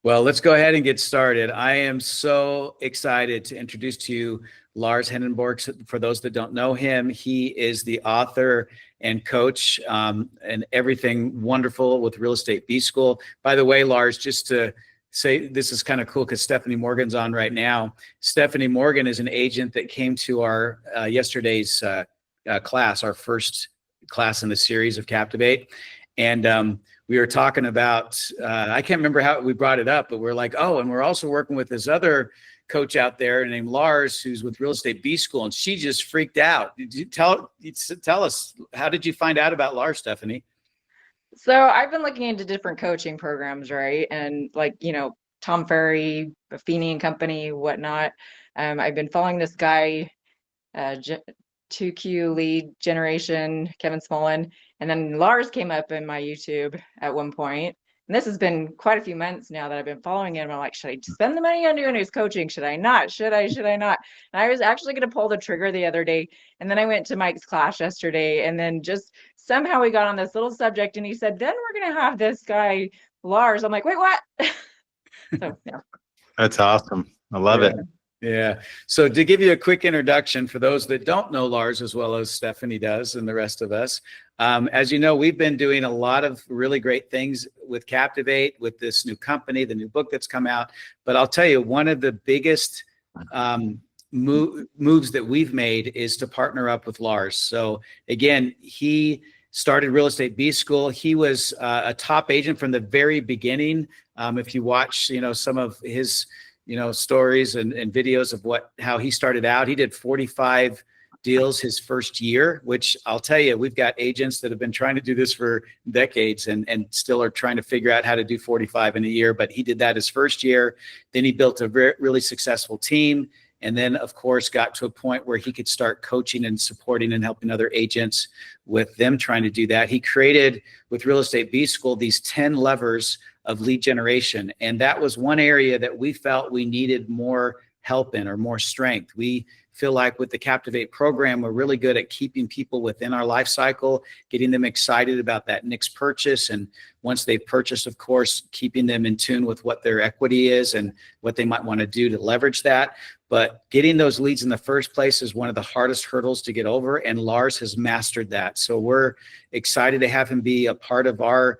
Well, let's go ahead and get started. I am so excited to introduce to you Lars Hennenborg. For those that don't know him, he is the author and coach and everything wonderful with Real Estate B School. By the way, Lars, just to say, this is kind of cool because Stephanie Morgan's on right now. Stephanie Morgan is an agent that came to our yesterday's class, our first class in the series of Captivate. And we were talking about, I can't remember how we brought it up, but we're like, oh, and we're also working with this other coach out there named Lars, who's with Real Estate B School, and she just freaked out. Did you tell us, how did you find out about Lars, Stephanie? So I've been looking into different coaching programs, right? And like, Tom Ferry, Buffini and Company, whatnot. I've been following this guy, 2Q lead generation, Kevin Smolin. And then Lars came up in my YouTube at one point. And this has been quite a few months now that I've been following him. I'm like, should I spend the money on doing his coaching? Should I not? Should I not? And I was actually going to pull the trigger the other day. And then I went to Mike's class yesterday. And then just somehow we got on this little subject. And he said, then we're going to have this guy, Lars. I'm like, wait, what? So, yeah. That's awesome. I love it. Yeah. So to give you a quick introduction for those that don't know Lars as well as Stephanie does and the rest of us, as you know, we've been doing a lot of really great things with Captivate, with this new company, the new book that's come out. But I'll tell you, one of the biggest moves that we've made is to partner up with Lars. So again, he started Real Estate B School. He was a top agent from the very beginning. If you watch, some of his stories and videos of how he started out. He did 45 deals his first year, which I'll tell you, we've got agents that have been trying to do this for decades and still are trying to figure out how to do 45 in a year. But he did that his first year. Then he built a really successful team. And then, of course, got to a point where he could start coaching and supporting and helping other agents with them trying to do that. He created, with Real Estate B School, these 10 levers of lead generation. And that was one area that we felt we needed more help in, or more strength. We feel like with the Captivate program, we're really good at keeping people within our life cycle, getting them excited about that next purchase. And once they've purchased, of course, keeping them in tune with what their equity is and what they might want to do to leverage that. But getting those leads in the first place is one of the hardest hurdles to get over. And Lars has mastered that. So we're excited to have him be a part of our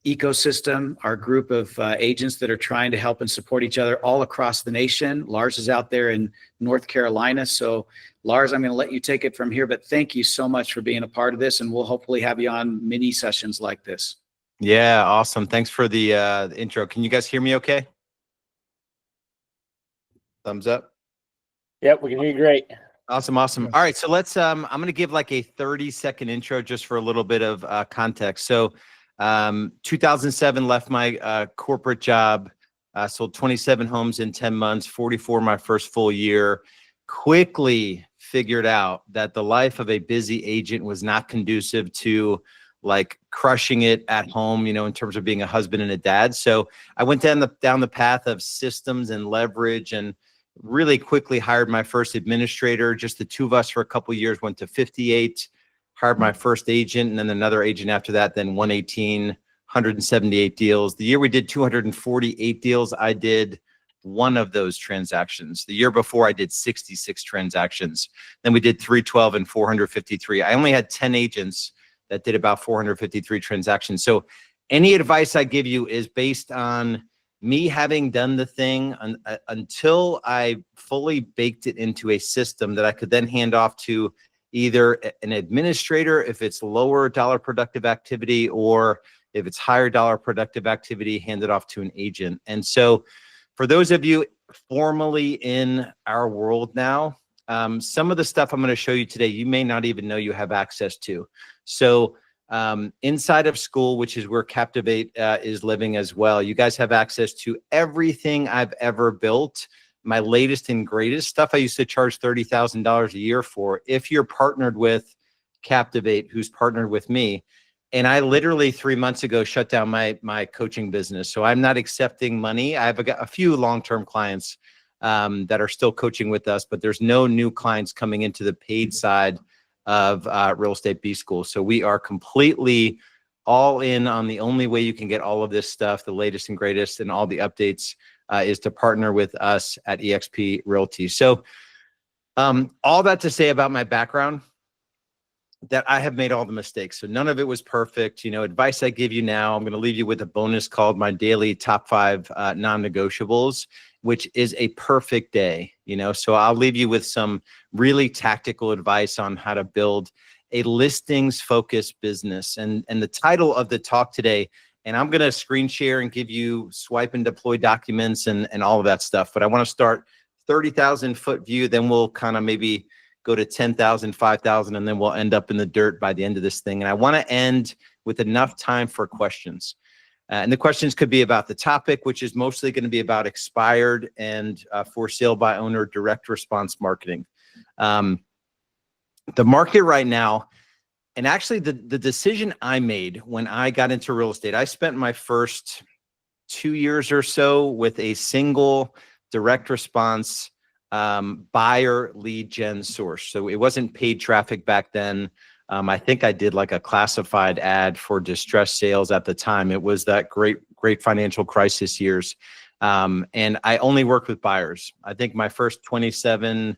ecosystem, our group of agents that are trying to help and support each other all across the nation. Lars is out there in North Carolina. So Lars, I'm going to let you take it from here, but thank you so much for being a part of this. And we'll hopefully have you on mini sessions like this. Yeah, awesome. Thanks for the intro. Can you guys hear me okay? Thumbs up. Yep, we can hear you great. Awesome. All right, so let's, I'm going to give like a 30-second intro just for a little bit of context. So 2007, left my corporate job, sold 27 homes in 10 months, 44 my first full year. Quickly figured out that the life of a busy agent was not conducive to like crushing it at home, in terms of being a husband and a dad. So I went down the path of systems and leverage, and really quickly hired my first administrator. Just the two of us for a couple of years, went to 58. Hired my first agent, and then another agent after that, then 118, 178 deals. The year we did 248 deals, I did one of those transactions. The year before, I did 66 transactions. Then we did 312 and 453. I only had 10 agents that did about 453 transactions. So any advice I give you is based on me having done the thing until I fully baked it into a system that I could then hand off to either an administrator if it's lower dollar productive activity, or if it's higher dollar productive activity, hand it off to an agent. And so for those of you formally in our world now, some of the stuff I'm going to show you today, you may not even know you have access to. So inside of school, which is where Captivate is living as well, you guys have access to everything I've ever built. My latest and greatest stuff I used to charge $30,000 a year for. If you're partnered with Captivate, who's partnered with me, and I literally 3 months ago shut down my coaching business. So I'm not accepting money. I have a few long-term clients that are still coaching with us, but there's no new clients coming into the paid side of Real Estate B School. So we are completely all in on the only way you can get all of this stuff, the latest and greatest and all the updates, is to partner with us at eXp Realty. So all that to say about my background, that I have made all the mistakes. So none of it was perfect. Advice I give you now, I'm going to leave you with a bonus called my daily top 5 non-negotiables, which is a perfect day. So I'll leave you with some really tactical advice on how to build a listings focused business. And the title of the talk today, and I'm going to screen share and give you swipe and deploy documents and all of that stuff. But I want to start 30,000 foot view. Then we'll kind of maybe go to 10,000, 5,000, and then we'll end up in the dirt by the end of this thing. And I want to end with enough time for questions. And the questions could be about the topic, which is mostly going to be about expired and for sale by owner direct response marketing. The market right now, and actually the decision I made when I got into real estate, I spent my first 2 years or so with a single direct response buyer lead gen source. So it wasn't paid traffic back then. I think I did like a classified ad for distressed sales at the time. It was that great financial crisis years. And I only worked with buyers. I think my first 27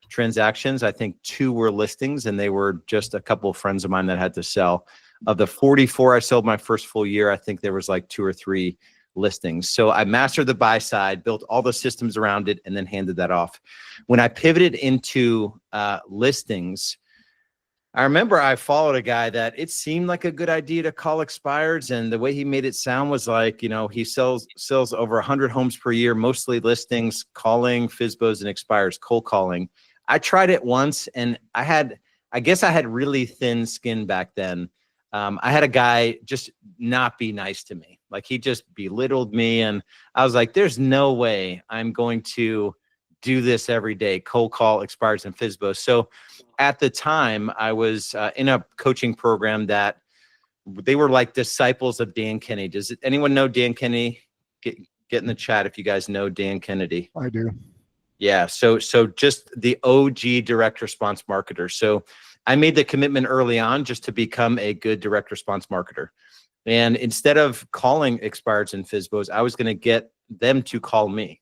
transactions, I think 2 were listings, and they were just a couple of friends of mine that had to sell. Of the 44 I sold my first full year, I think there was like 2 or 3 listings. So I mastered the buy side, built all the systems around it, and then handed that off. When I pivoted into listings, I remember I followed a guy that it seemed like a good idea to call expireds, and the way he made it sound was like, he sells over 100 homes per year, mostly listings, calling FSBOs and expireds, cold calling. I tried it once, and I guess I had really thin skin back then. I had a guy just not be nice to me. Like, he just belittled me, and I was like, there's no way I'm going to do this every day, cold call expireds and FSBOs. So at the time, I was in a coaching program that they were like disciples of Dan Kennedy. Does anyone know Dan Kennedy? Get in the chat if you guys know Dan Kennedy. I do. Yeah, so just the OG direct response marketer. So I made the commitment early on just to become a good direct response marketer. And instead of calling expireds and FSBOs, I was going to get them to call me.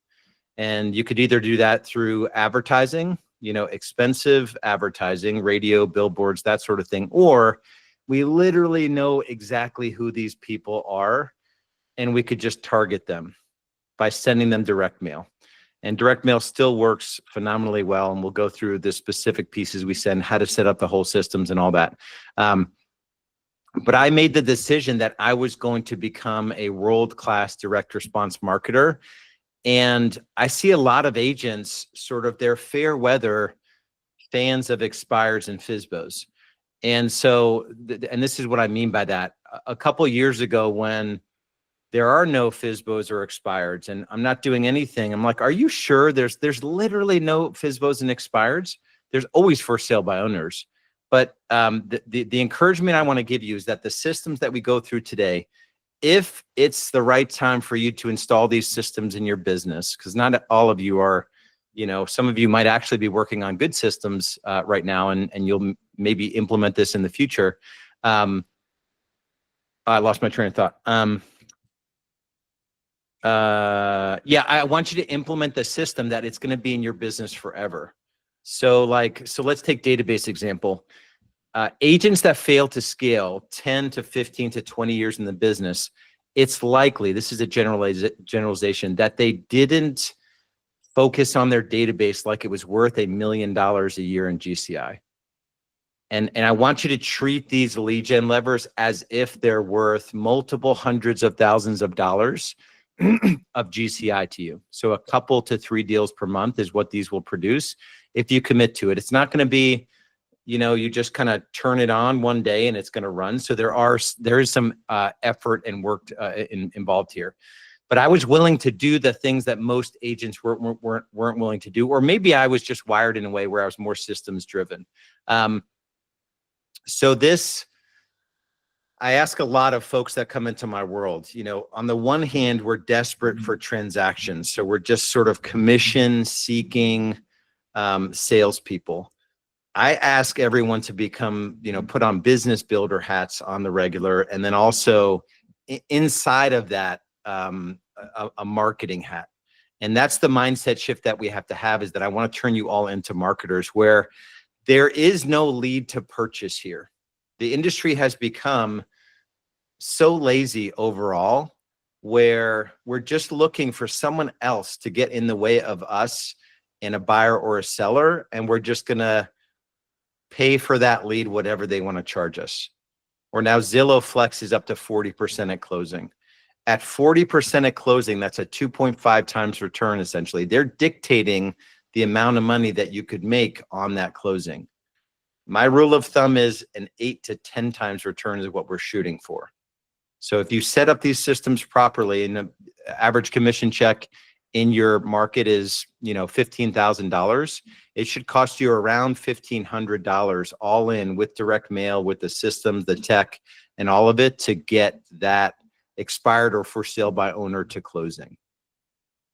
And you could either do that through advertising, expensive advertising, radio, billboards, that sort of thing, or we literally know exactly who these people are, and we could just target them by sending them direct mail. And direct mail still works phenomenally well. And we'll go through the specific pieces we send, how to set up the whole systems and all that. But I made the decision that I was going to become a world-class direct response marketer. And I see a lot of agents sort of, they're fair weather fans of expireds and FSBOs. And so, and this is what I mean by that. A couple of years ago, when there are no FSBOs or expireds, and I'm not doing anything, I'm like, are you sure? There's literally no FSBOs and expireds. There's always for sale by owners. But the encouragement I want to give you is that the systems that we go through today, if it's the right time for you to install these systems in your business, because not all of you are, some of you might actually be working on good systems right now, and you'll maybe implement this in the future. I lost my train of thought. Yeah, I want you to implement the system that it's going to be in your business forever. So let's take database example. Agents that fail to scale 10 to 15 to 20 years in the business, it's likely, this is a generalization, that they didn't focus on their database like it was worth $1 million a year in GCI. And I want you to treat these lead gen levers as if they're worth multiple hundreds of thousands of dollars of GCI to you. So a couple to 3 deals per month is what these will produce if you commit to it. It's not going to be, you just kind of turn it on one day and it's going to run. So there is some effort and work involved here. But I was willing to do the things that most agents weren't willing to do, or maybe I was just wired in a way where I was more systems driven. So this, I ask a lot of folks that come into my world, on the one hand, we're desperate for transactions. So we're just sort of commission seeking salespeople. I ask everyone to become, put on business builder hats on the regular, and then also inside of that, a marketing hat. And that's the mindset shift that we have to have, is that I want to turn you all into marketers, where there is no lead to purchase here. The industry has become so lazy overall, where we're just looking for someone else to get in the way of us and a buyer or a seller, and we're just going to pay for that lead whatever they want to charge us. Or now Zillow Flex is up to 40% at closing. At 40% at closing, that's a 2.5 times return, essentially. They're dictating the amount of money that you could make on that closing. My rule of thumb is an 8 to 10 times return is what we're shooting for. So if you set up these systems properly, and the average commission check in your market is, $15,000, it should cost you around $1,500 all in, with direct mail, with the systems, the tech, and all of it, to get that expired or for sale by owner to closing.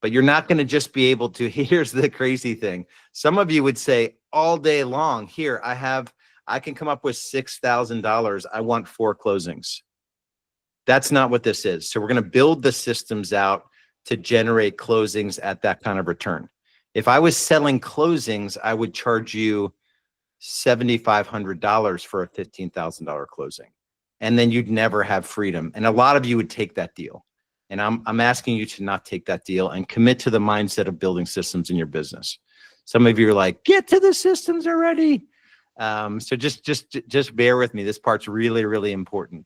But you're not going to just be able to, here's the crazy thing. Some of you would say all day long, here, I can come up with $6,000. I want 4 closings. That's not what this is. So we're going to build the systems out to generate closings at that kind of return. If I was selling closings, I would charge you $7,500 for a $15,000 closing. And then you'd never have freedom. And a lot of you would take that deal. And I'm asking you to not take that deal and commit to the mindset of building systems in your business. Some of you are like, get to the systems already. So just bear with me. This part's really, really important.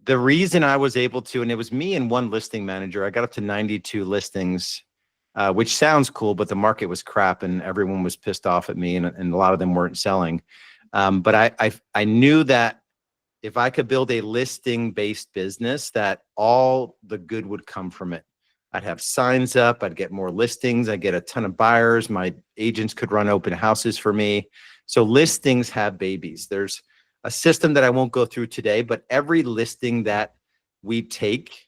The reason I was able to, and it was me and one listing manager, I got up to 92 listings, which sounds cool, but the market was crap and everyone was pissed off at me, and a lot of them weren't selling. But I knew that if I could build a listing-based business, that all the good would come from it. I'd have signs up, I'd get more listings, I'd get a ton of buyers, my agents could run open houses for me. So listings have babies. There's a system that I won't go through today, but every listing that we take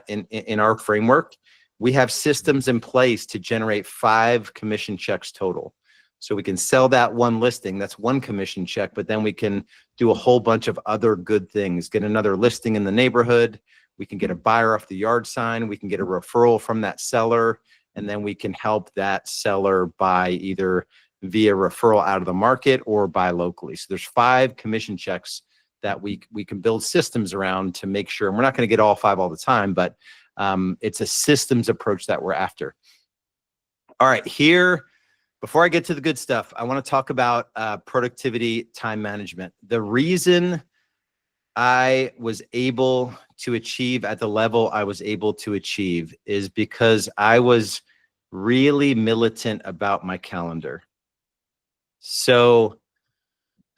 in our framework, we have systems in place to generate 5 commission checks total. So we can sell that one listing, that's 1 commission check, but then we can do a whole bunch of other good things, get another listing in the neighborhood, we can get a buyer off the yard sign, we can get a referral from that seller, and then we can help that seller buy either via referral out of the market or buy locally. So there's 5 commission checks that we can build systems around to make sure, and we're not going to get all 5 all the time, but it's a systems approach that we're after. All right, here, before I get to the good stuff, I want to talk about productivity, time management. The reason I was able to achieve at the level I was able to achieve is because I was really militant about my calendar. So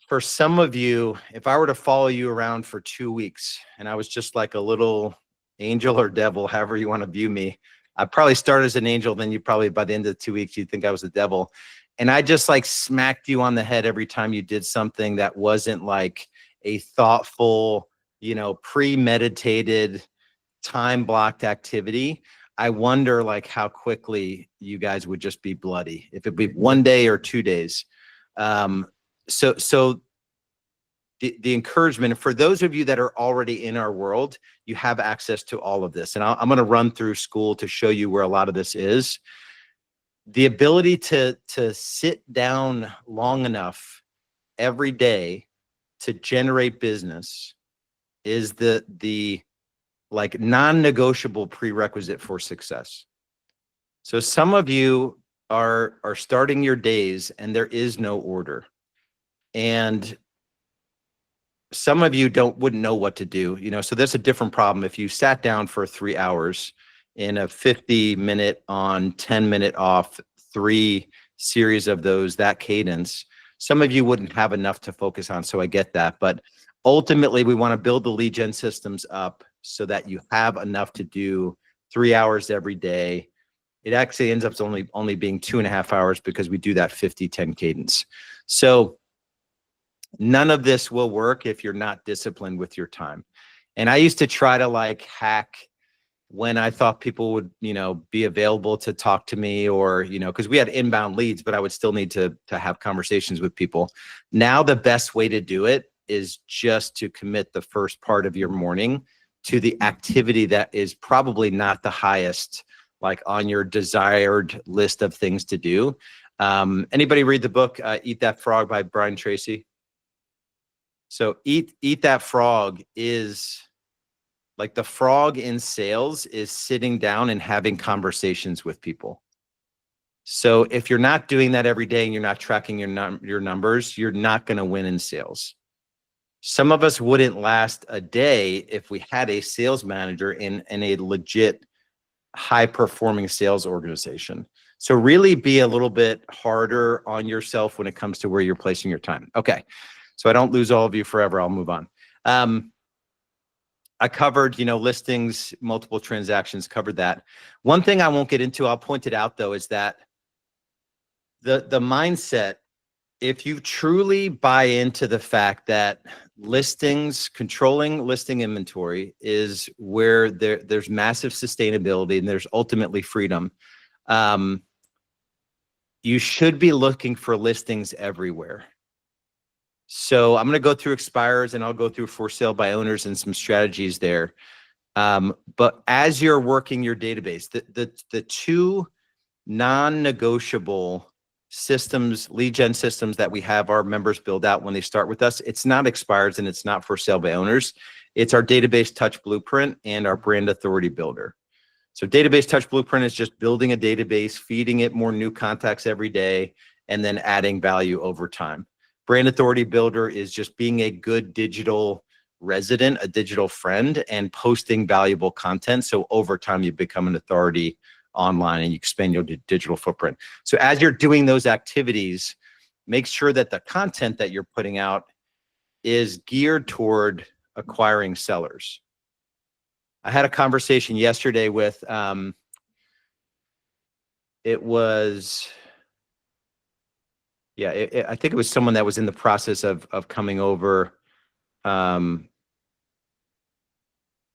for some of you, if I were to follow you around for 2 weeks and I was just like a little angel or devil, however you want to view me, I probably started as an angel, then you probably by the end of the 2 weeks, you'd think I was the devil. And I just like smacked you on the head every time you did something that wasn't like a thoughtful, premeditated, time blocked activity. I wonder like how quickly you guys would just be bloody if it'd be 1 day or 2 days. So the encouragement for those of you that are already in our world, you have access to all of this. And I'm going to run through school to show you where a lot of this is. The ability to sit down long enough every day to generate business is the like non-negotiable prerequisite for success. So some of you are starting your days and there is no order. And some of you wouldn't know what to do, so that's a different problem. If you sat down for 3 hours in a 50-minute on, 10-minute off, 3 series of those, that cadence, some of you wouldn't have enough to focus on. So I get that. But ultimately, we want to build the lead gen systems up so that you have enough to do 3 hours every day. It actually ends up only being 2.5 hours because we do that 50-10 cadence. So none of this will work if you're not disciplined with your time. And I used to try to like hack when I thought people would, be available to talk to me, or, because we had inbound leads, but I would still need to have conversations with people. Now, the best way to do it is just to commit the first part of your morning to the activity that is probably not the highest, like on your desired list of things to do. Anybody read the book, Eat That Frog by Brian Tracy? So Eat That Frog is like the frog in sales is sitting down and having conversations with people. So if you're not doing that every day and you're not tracking your numbers, you're not going to win in sales. Some of us wouldn't last a day if we had a sales manager in a legit high performing sales organization. So really be a little bit harder on yourself when it comes to where you're placing your time. Okay. So I don't lose all of you forever. I'll move on. I covered, listings, multiple transactions, covered that. One thing I won't get into, I'll point it out though, is that the mindset, if you truly buy into the fact that controlling listing inventory is where there's massive sustainability and there's ultimately freedom, you should be looking for listings everywhere. So I'm going to go through expires and I'll go through for sale by owners and some strategies there. But as you're working your database, the two non-negotiable systems, lead gen systems that we have our members build out when they start with us, it's not expires and it's not for sale by owners. It's our database touch blueprint and our brand authority builder. So database touch blueprint is just building a database, feeding it more new contacts every day, and then adding value over time. Brand authority builder is just being a good digital resident, a digital friend, and posting valuable content. So over time, you become an authority online and you expand your digital footprint. So as you're doing those activities, make sure that the content that you're putting out is geared toward acquiring sellers. I had a conversation yesterday with, I think it was someone that was in the process of coming over.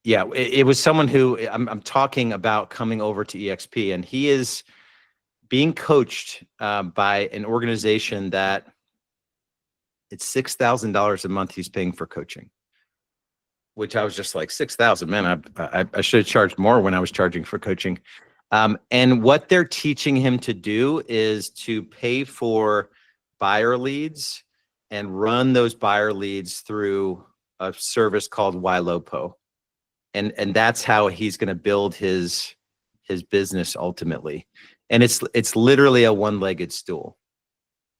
It was someone who I'm talking about coming over to EXP, and he is being coached by an organization that it's $6,000 a month he's paying for coaching, which I was just like, 6,000, man, I should have charged more when I was charging for coaching. And what they're teaching him to do is to pay for buyer leads and run those buyer leads through a service called YLOPO. And that's how he's going to build his business ultimately. And it's literally a one-legged stool.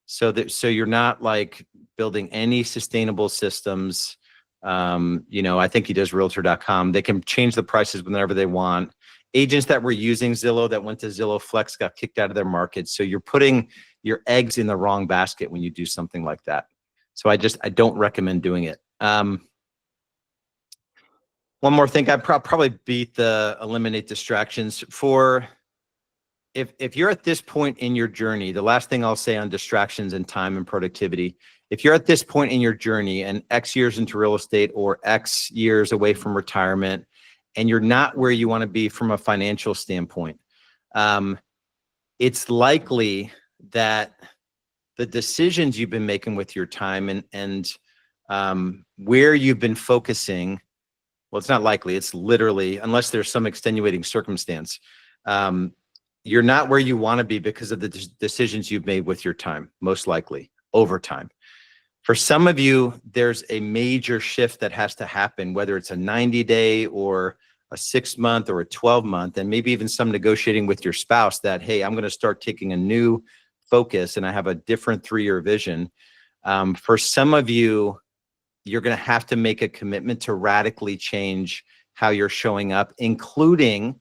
So you're not like building any sustainable systems. I think he does realtor.com. They can change the prices whenever they want. Agents that were using Zillow that went to Zillow Flex got kicked out of their market. So you're putting your eggs in the wrong basket when you do something like that. So I don't recommend doing it. One more thing, I'd probably beat the eliminate distractions. If you're at this point in your journey, the last thing I'll say on distractions and time and productivity, if you're at this point in your journey and X years into real estate or X years away from retirement, and you're not where you want to be from a financial standpoint, it's likely that the decisions you've been making with your time and where you've been focusing, well, it's not likely, it's literally, unless there's some extenuating circumstance, you're not where you want to be because of the decisions you've made with your time, most likely over time. For some of you, there's a major shift that has to happen, whether it's a 90-day or a 6-month or a 12-month, and maybe even some negotiating with your spouse that, hey, I'm going to start taking a new focus and I have a different 3-year vision. For some of you, you're going to have to make a commitment to radically change how you're showing up, including,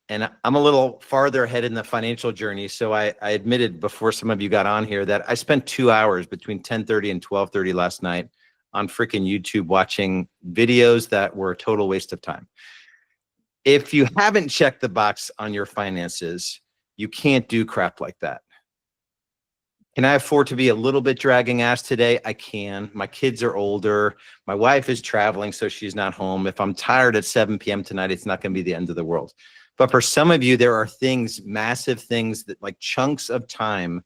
and I'm a little farther ahead in the financial journey. So I admitted before some of you got on here that I spent 2 hours between 10:30 and 12:30 last night on freaking YouTube watching videos that were a total waste of time. If you haven't checked the box on your finances, you can't do crap like that. Can I afford to be a little bit dragging ass today? I can. My kids are older. My wife is traveling, so she's not home. If I'm tired at 7 p.m. tonight, it's not going to be the end of the world. But for some of you, there are things, massive things that like chunks of time,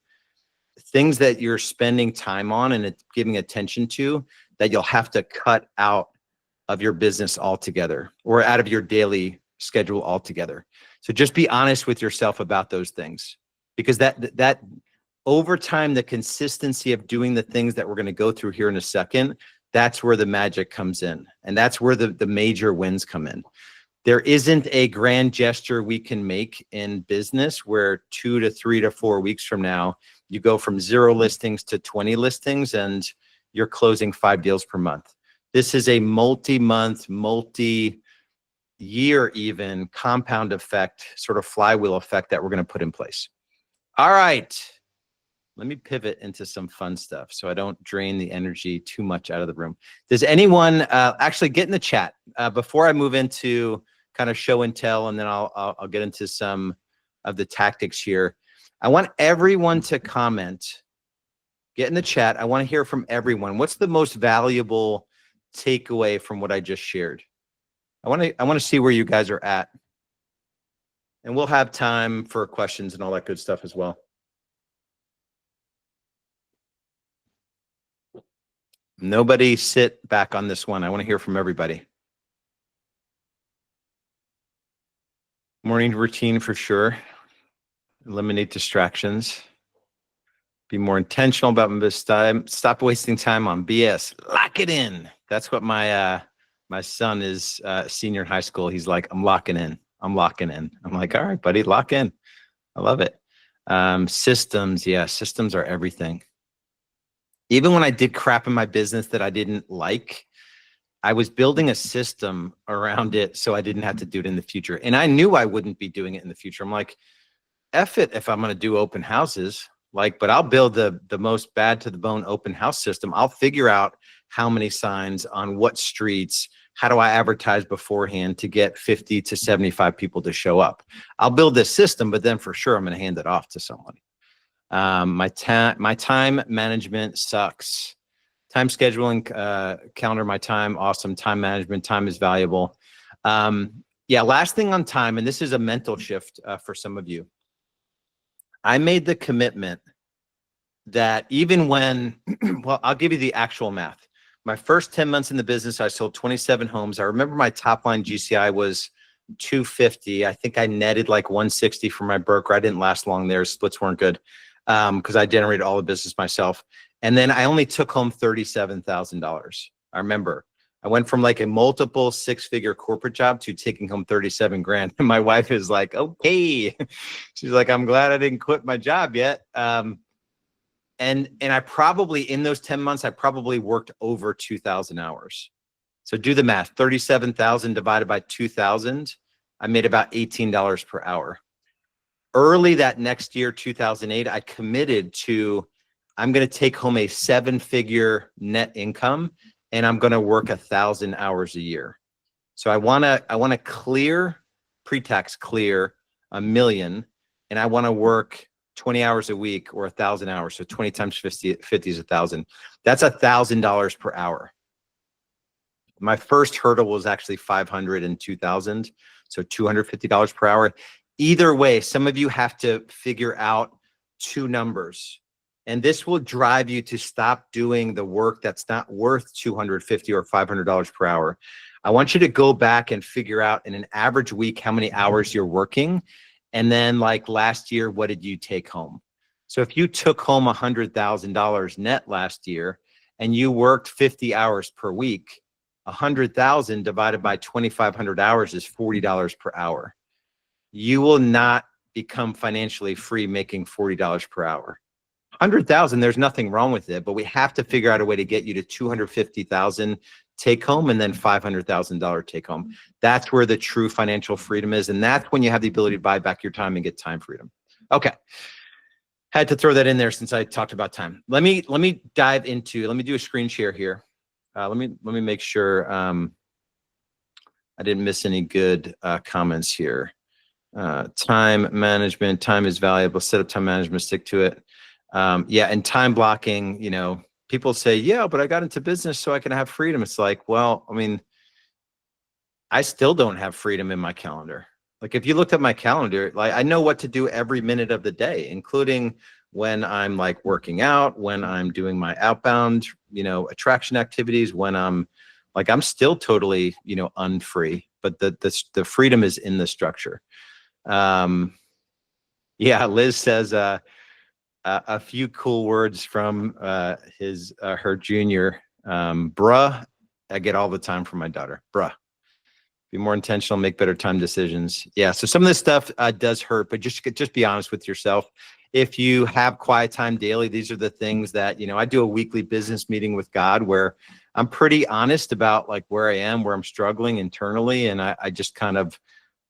things that you're spending time on and giving attention to that you'll have to cut out of your business altogether or out of your daily schedule altogether. So just be honest with yourself about those things, because that over time, the consistency of doing the things that we're going to go through here in a second, that's where the magic comes in. And that's where the major wins come in. There isn't a grand gesture we can make in business where 2 to 3 to 4 weeks from now, you go from 0 listings to 20 listings and you're closing 5 deals per month. This is a multi-month, multi-year even compound effect, sort of flywheel effect that we're going to put in place. All right. Let me pivot into some fun stuff so I don't drain the energy too much out of the room. Does anyone actually get in the chat before I move into kind of show and tell, and then I'll get into some of the tactics here. I want everyone to comment, get in the chat. I want to hear from everyone. What's the most valuable takeaway from what I just shared? I want to see where you guys are at, and we'll have time for questions and all that good stuff as well. Nobody sit back on this one. I want to hear from everybody. Morning routine for sure. Eliminate distractions. Be more intentional about this time. Stop wasting time on BS. Lock it in. That's what my son is senior in high school. He's like, I'm locking in. I'm locking in. I'm like, all right, buddy, lock in. I love it. Systems. Yeah, systems are everything. Even when I did crap in my business that I didn't like, I was building a system around it so I didn't have to do it in the future. And I knew I wouldn't be doing it in the future. I'm like, F it if I'm going to do open houses, but I'll build the most bad to the bone open house system. I'll figure out how many signs on what streets, how do I advertise beforehand to get 50 to 75 people to show up. I'll build this system, but then for sure I'm going to hand it off to someone. My time management sucks. Time scheduling, calendar my time, awesome. Time management, time is valuable. Yeah, last thing on time, and this is a mental shift for some of you. I made the commitment that even when, well, I'll give you the actual math. My first 10 months in the business, I sold 27 homes. I remember my top line GCI was 250. I think I netted like 160 for my broker. I didn't last long there. Splits weren't good because I generated all the business myself. And then I only took home $37,000. I remember I went from like a multiple 6-figure corporate job to taking home 37 grand. And my wife is like, okay. She's like, I'm glad I didn't quit my job yet. And I probably, in those 10 months, I probably worked over 2,000 hours. So do the math, 37,000 divided by 2,000, I made about $18 per hour. Early that next year, 2008, I committed to, I'm going to take home a 7-figure net income and I'm going to work 1,000 hours a year. So I want to clear, pre-tax clear $1 million, and I want to work 20 hours a week or 1,000 hours. So 20 times 50 is 1,000. That's $1,000 per hour. My first hurdle was actually 500 and 2,000. So $250 per hour. Either way, some of you have to figure out 2 numbers. And this will drive you to stop doing the work that's not worth $250 or $500 per hour. I want you to go back and figure out in an average week how many hours you're working. And then like last year, what did you take home? So if you took home $100,000 net last year and you worked 50 hours per week, 100,000 divided by 2,500 hours is $40 per hour. You will not become financially free making $40 per hour. 100,000, there's nothing wrong with it, but we have to figure out a way to get you to 250,000 take home and then $500,000 take home. That's where the true financial freedom is. And that's when you have the ability to buy back your time and get time freedom. Okay. Had to throw that in there since I talked about time. Let me dive into, let me do a screen share here. Let me make sure I didn't miss any good comments here. Time management, time is valuable. Set up time management, stick to it. Yeah, and time blocking, people say, yeah, but I got into business so I can have freedom. It's like, well, I mean, I still don't have freedom in my calendar. Like if you looked at my calendar, like I know what to do every minute of the day, including when I'm like working out, when I'm doing my outbound, attraction activities, when I'm still totally, unfree, but the freedom is in the structure. Yeah, Liz says, a few cool words from her junior, bruh. I get all the time from my daughter, bruh. Be more intentional, make better time decisions. Yeah, so some of this stuff does hurt, but just be honest with yourself. If you have quiet time daily, these are the things that, I do a weekly business meeting with God where I'm pretty honest about like where I am, where I'm struggling internally, and I just kind of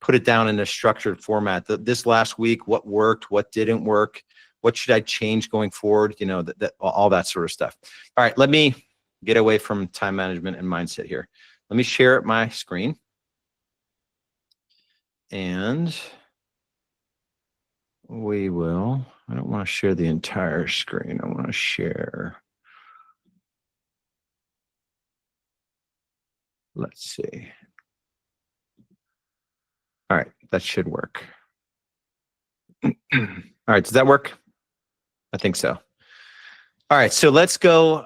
put it down in a structured format. This last week, what worked, what didn't work, what should I change going forward, all that sort of stuff. All right, let me get away from time management and mindset here. Let me share my screen. And I don't want to share the entire screen. I want to share. Let's see. All right, that should work. All right, does that work? I think so. All right, so let's go.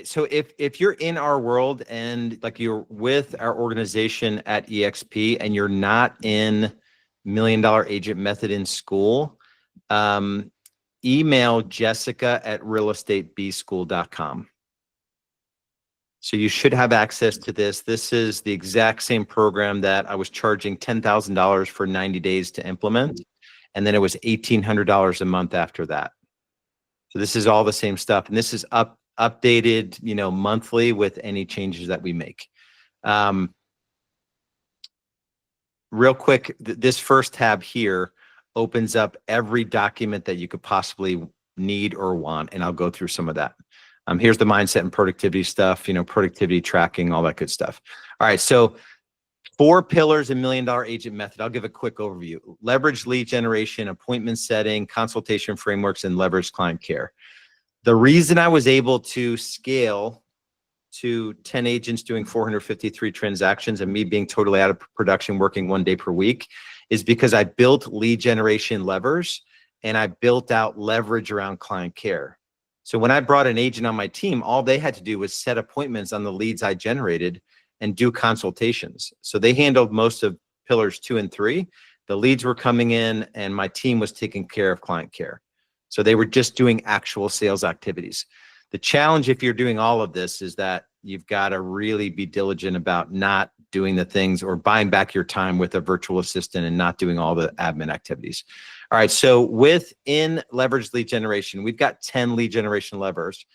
So if you're in our world and like you're with our organization at EXP and you're not in $1 Million Agent Method in school, email jessica@realestatebschool.com. So you should have access to this. This is the exact same program that I was charging $10,000 for 90 days to implement. And then it was $1,800 a month after that. So this is all the same stuff. And this is updated, monthly with any changes that we make. Real quick, this first tab here opens up every document that you could possibly need or want. And I'll go through some of that. Here's the mindset and productivity stuff, productivity tracking, all that good stuff. All right, so 4 pillars in $1 Million Agent Method. I'll give a quick overview. Leverage lead generation, appointment setting, consultation frameworks, and leverage client care. The reason I was able to scale to 10 agents doing 453 transactions and me being totally out of production, working 1 day per week, is because I built lead generation levers and I built out leverage around client care. So when I brought an agent on my team, all they had to do was set appointments on the leads I generated and do consultations. So they handled most of pillars 2 and 3. The leads were coming in and my team was taking care of client care. So they were just doing actual sales activities. The challenge if you're doing all of this is that you've got to really be diligent about not doing the things or buying back your time with a virtual assistant and not doing all the admin activities. All right, so within leverage lead generation, we've got 10 lead generation levers.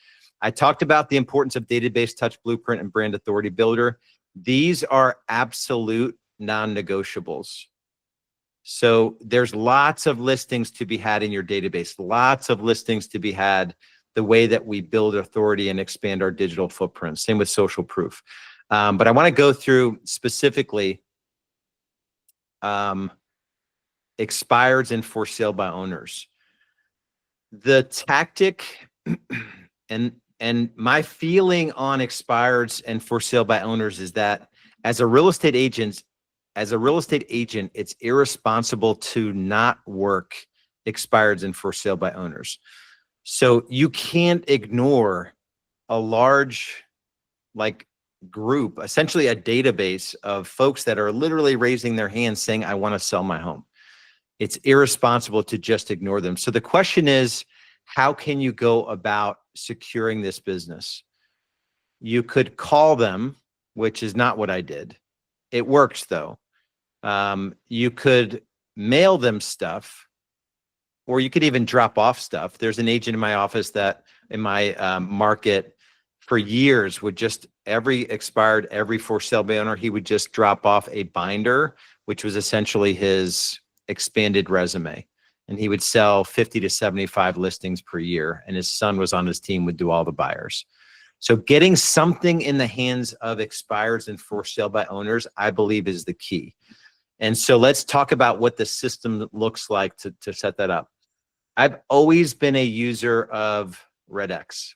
I talked about the importance of database, touch blueprint, and brand authority builder. These are absolute non-negotiables. So there's lots of listings to be had in your database, lots of listings to be had the way that we build authority and expand our digital footprint. Same with social proof. But I want to go through specifically expireds and for sale by owners. The tactic and my feeling on expireds and for sale by owners is that as a real estate agent, it's irresponsible to not work expireds and for sale by owners. So you can't ignore a large group, essentially a database of folks that are literally raising their hands saying, I want to sell my home. It's irresponsible to just ignore them. So the question is, how can you go about securing this business? You could call them, which is not what I did. It works though. You could mail them stuff, or you could even drop off stuff. There's an agent in my office that in my market for years would just every for sale by owner, he would just drop off a binder, which was essentially his expanded resume. And he would sell 50 to 75 listings per year. And his son was on his team, would do all the buyers. So getting something in the hands of expireds and for sale by owners, I believe is the key. And so let's talk about what the system looks like to set that up. I've always been a user of RedX.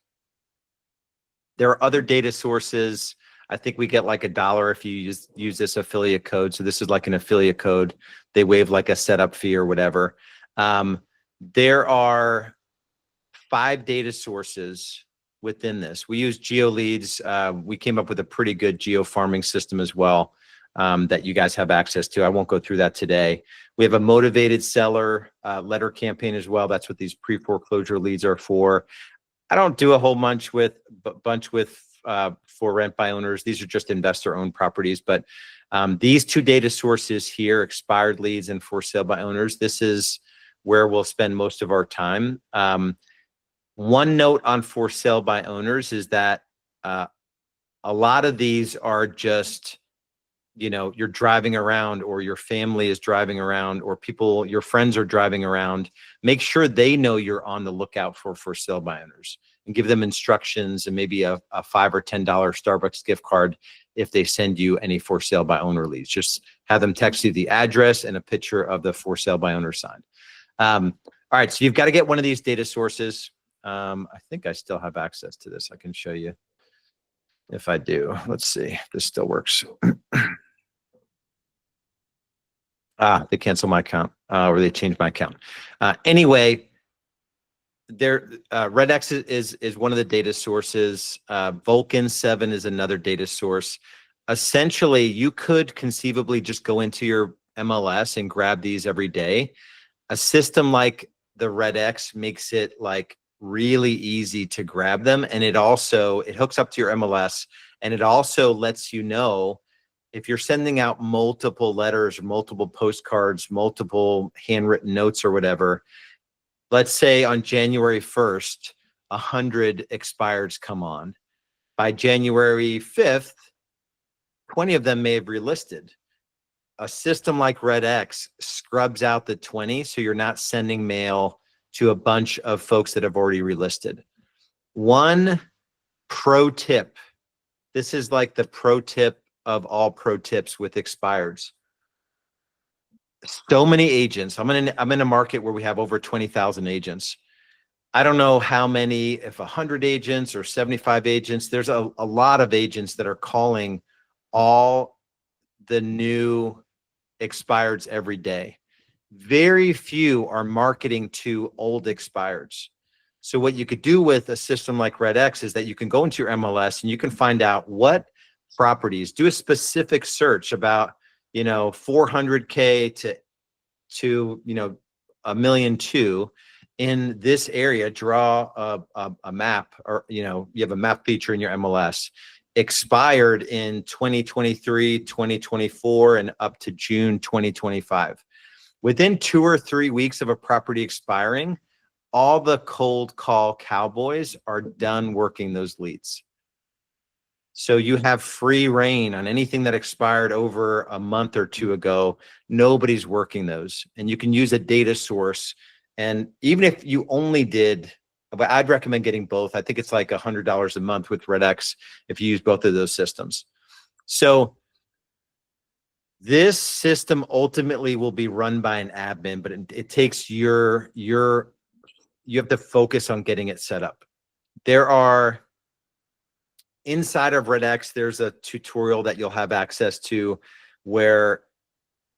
There are other data sources. I think we get like $1 if you use this affiliate code. So this is like an affiliate code. They waive like a setup fee or whatever. There are 5 data sources within this. We use GeoLeads. We came up with a pretty good geo farming system as well that you guys have access to. I won't go through that today. We have a motivated seller letter campaign as well. That's what these pre-foreclosure leads are for. I don't do a whole bunch with for rent by owners. These are just investor owned properties, but these 2 data sources here, expired leads and for sale by owners, this is where we'll spend most of our time. One note on for sale by owners is that a lot of these are just, you're driving around, or your family is driving around, or people, your friends are driving around. Make sure they know you're on the lookout for sale by owners, and give them instructions and maybe a $5 or $10 Starbucks gift card if they send you any for sale by owner leads. Just have them text you the address and a picture of the for sale by owner sign. All right, so you've got to get one of these data sources. I think I still have access to this. I can show you if I do. Let's see if this still works. They canceled my account, or they changed my account. Anyway, RedX is one of the data sources. Vulcan 7 is another data source. Essentially, you could conceivably just go into your MLS and grab these every day. A system like the RedX makes it like really easy to grab them, and it hooks up to your MLS, and it also lets you know if you're sending out multiple letters, multiple postcards, multiple handwritten notes or whatever. Let's say on January 1st, 100 expireds come on. By January 5th, 20 of them may have relisted. A system like RedX scrubs out the 20, so you're not sending mail to a bunch of folks that have already relisted. One pro tip. This is like the pro tip of all pro tips with expireds. So many agents. I'm in a market where we have over 20,000 agents. I don't know how many, if 100 agents or 75 agents. There's a lot of agents that are calling all the new expireds every day. Very few are marketing to old expireds. So what you could do with a system like RedX is that you can go into your MLS and you can find out what properties, do a specific search about, 400K to $1.2 million in this area. Draw a map, or you have a map feature in your MLS, expired in 2023, 2024, and up to June 2025. Within 2 or 3 weeks of a property expiring, all the cold call cowboys are done working those leads. So you have free reign on anything that expired over a month or 2 ago. Nobody's working those, and you can use a data source. And even if you only did, but I'd recommend getting both. I think it's like $100 a month with RedX if you use both of those systems. So this system ultimately will be run by an admin, but it takes you have to focus on getting it set up. There are, inside of RedX, there's a tutorial that you'll have access to where,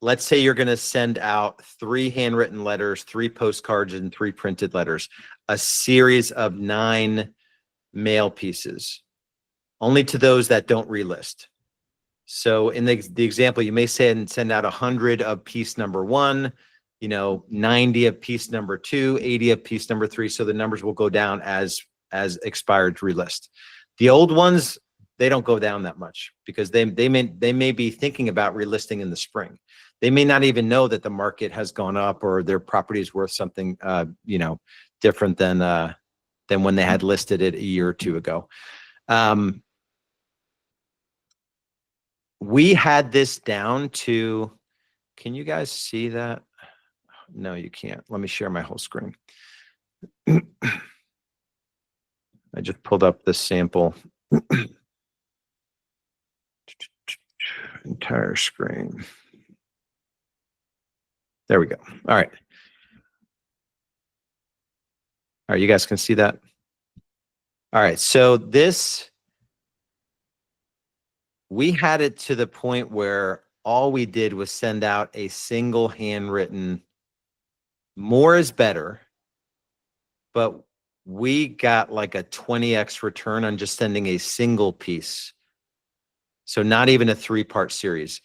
let's say you're going to send out 3 handwritten letters, 3 postcards, and 3 printed letters, a series of 9 mail pieces, only to those that don't relist. So in the example, you may send out 100 of piece number 1, 90 of piece number 2, 80 of piece number 3. So the numbers will go down as expired relist. The old ones, they don't go down that much because they may be thinking about relisting in the spring. They may not even know that the market has gone up or their property is worth something different than when they had listed it a year or 2 ago. We had this down to, can you guys see that? No, you can't. Let me share my whole screen. I just pulled up the sample. Entire screen. There we go. All right. right, you guys can see that? All right, so we had it to the point where all we did was send out a single handwritten, more is better, but we got like a 20x return on just sending a single piece. So not even a 3-part series.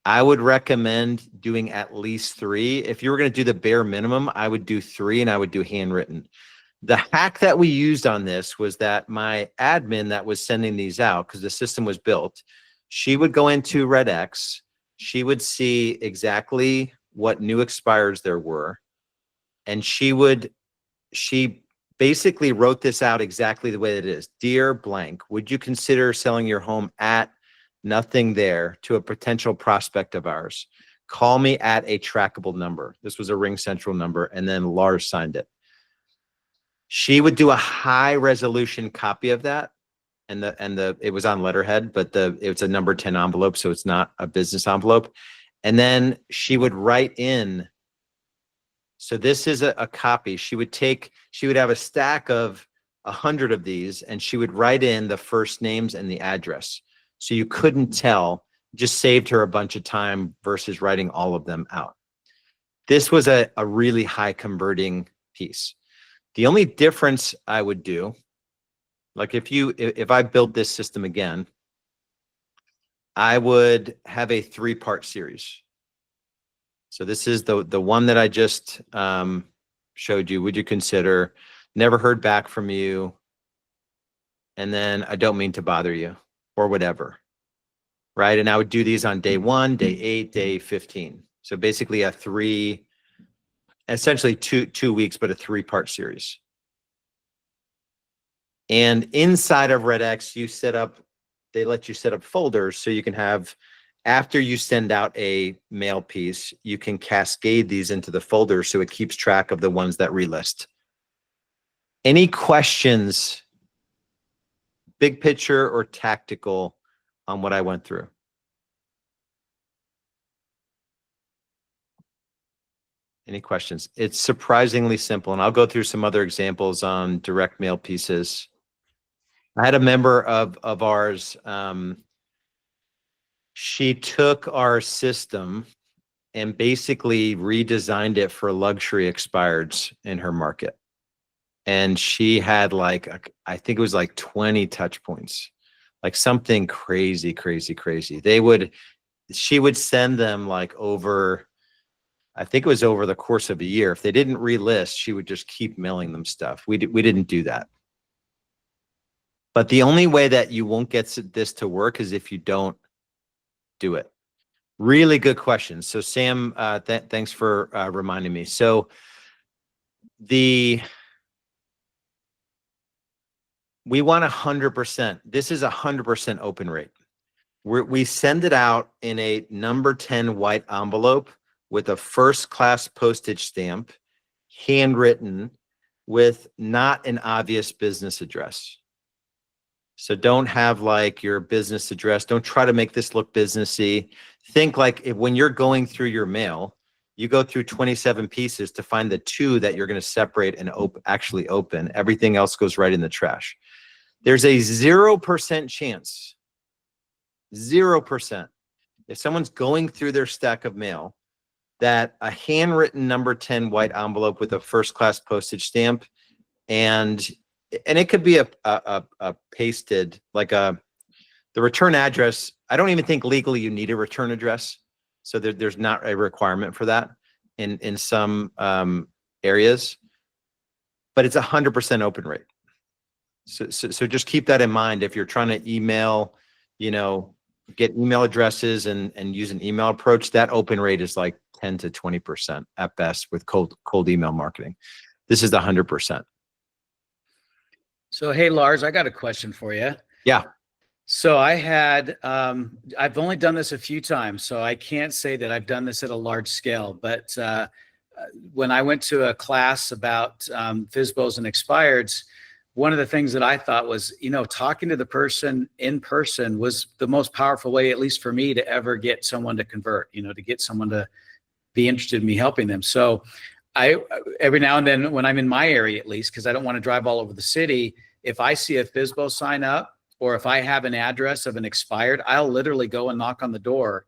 I would recommend doing at least 3. If you were going to do the bare minimum, I would do 3 and I would do handwritten. The hack that we used on this was that my admin that was sending these out, because the system was built, she would go into RedX, she would see exactly what new expires there were, and she basically wrote this out exactly the way that it is. Dear blank, would you consider selling your home at nothing there to a potential prospect of ours? Call me at a trackable number. This was a Ring Central number, and then Lars signed it. She would do a high resolution copy of that, and it was on letterhead, but it's a number 10 envelope, so it's not a business envelope. And then she would write in. So this is a copy. She would have a stack of 100 of these, and she would write in the first names and the address. So you couldn't tell, just saved her a bunch of time versus writing all of them out. This was a really high converting piece. The only difference I would do, like if I built this system again, I would have a 3-part series. So this is the one that I just showed you. Would you consider? Never heard back from you. And then I don't mean to bother you, or whatever. Right? And I would do these on day 1, day 8, day 15. So basically essentially two weeks, but a 3-part series. And inside of RedX, they let you set up folders so you can have, after you send out a mail piece, you can cascade these into the folder so it keeps track of the ones that relist. Any questions, big picture or tactical, on what I went through? Any questions? It's surprisingly simple, and I'll go through some other examples on direct mail pieces. I had a member of ours, she took our system and basically redesigned it for luxury expireds in her market. And she had I think it was like 20 touch points, like something crazy, crazy, crazy. She would send them over, I think it was over the course of a year. If they didn't relist, she would just keep mailing them stuff. We didn't do that. But the only way that you won't get this to work is if you don't do it. Really good question. So Sam, thanks for reminding me. So we want 100%. This is 100% open rate. We send it out in a number 10 white envelope with a first-class postage stamp, handwritten, with not an obvious business address. So don't have your business address. Don't try to make this look businessy. Think when you're going through your mail, you go through 27 pieces to find the 2 that you're going to separate and actually open. Everything else goes right in the trash. There's a 0% chance, 0%, if someone's going through their stack of mail, that a handwritten number 10 white envelope with a first-class postage stamp, and it could be a pasted, the return address. I don't even think legally you need a return address. So there's not a requirement for that in some areas, but it's 100% open rate. So just keep that in mind. If you're trying to email, get email addresses and use an email approach, that open rate is 10 to 20% at best with cold email marketing. This is the 100%. So, hey, Lars, I got a question for you. Yeah. So I've only done this a few times, so I can't say that I've done this at a large scale, but when I went to a class about FSBOs and expireds, one of the things that I thought was, talking to the person in person was the most powerful way, at least for me, to ever get someone to convert, to get someone to be interested in me helping them. So I every now and then when I'm in my area, at least, because I don't want to drive all over the city, if I see a FSBO sign up or if I have an address of an expired, I'll literally go and knock on the door.